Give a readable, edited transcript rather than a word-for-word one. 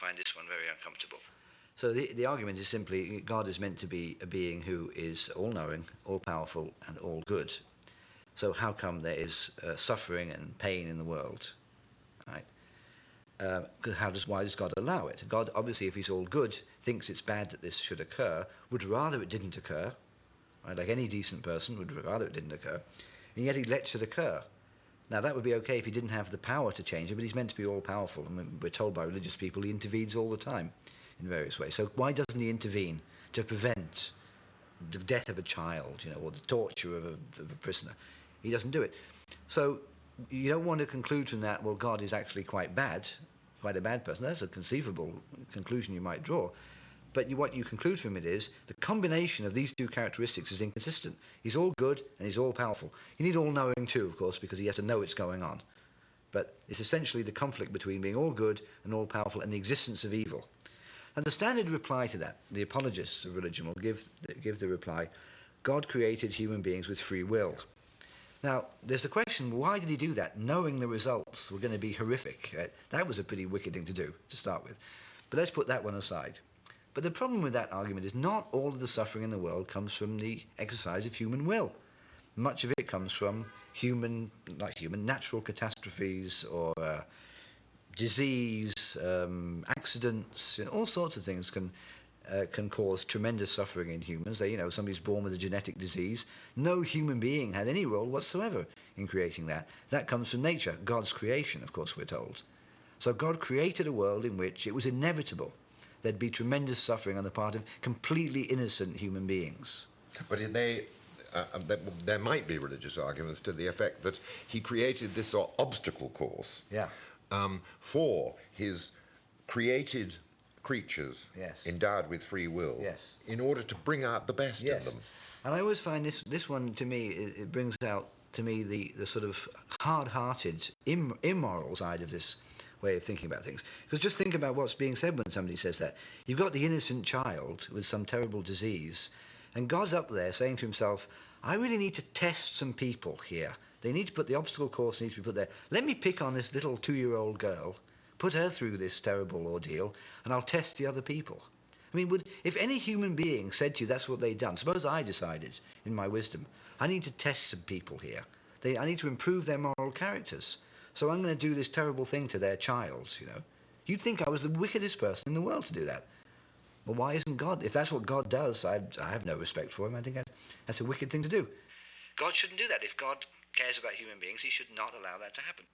find this one very uncomfortable. So the argument is simply God is meant to be a being who is all-knowing, all-powerful, and all-good. So how come there is suffering and pain in the world? Right? Why does God allow it? God, obviously, if he's all good, thinks it's bad that this should occur, would rather it didn't occur, right? Like any decent person would rather it didn't occur, and yet he lets it occur. Now, that would be okay if he didn't have the power to change it, but he's meant to be all-powerful. I mean, we're told by religious people he intervenes all the time in various ways. So why doesn't he intervene to prevent the death of a child, or the torture of a prisoner? He doesn't do it. So you don't want to conclude from that, well, God is actually quite a bad person. That's a conceivable conclusion you might draw. But what you conclude from it is the combination of these two characteristics is inconsistent. He's all good and he's all powerful. You need all knowing too, of course, because he has to know what's going on. But it's essentially the conflict between being all good and all powerful and the existence of evil. And the standard reply to that, the apologists of religion will give the reply, God created human beings with free will. Now, there's a question, why did he do that, knowing the results were going to be horrific? That was a pretty wicked thing to do, to start with. But let's put that one aside. But the problem with that argument is not all of the suffering in the world comes from the exercise of human will. Much of it comes from natural catastrophes or disease, accidents, all sorts of things can cause tremendous suffering in humans. Somebody's born with a genetic disease. No human being had any role whatsoever in creating that. That comes from nature, God's creation, of course, we're told. So God created a world in which it was inevitable there'd be tremendous suffering on the part of completely innocent human beings. But there might be religious arguments to the effect that he created this obstacle course for his created creatures endowed with free will in order to bring out the best in them. And I always find this one, to me, it brings out to me the sort of hard-hearted, immoral side of this way of thinking about things. Because just think about what's being said when somebody says that. You've got the innocent child with some terrible disease, and God's up there saying to himself, I really need to test some people here. They need to put the obstacle course needs to be put there. Let me pick on this little 2-year-old girl, put her through this terrible ordeal, and I'll test the other people. I mean, if any human being said to you that's what they'd done, suppose I decided, in my wisdom, I need to test some people here. I need to improve their moral characters. So I'm going to do this terrible thing to their child, You'd think I was the wickedest person in the world to do that. Well, why isn't God? If that's what God does, I have no respect for him. I think that's a wicked thing to do. God shouldn't do that. If God cares about human beings, he should not allow that to happen.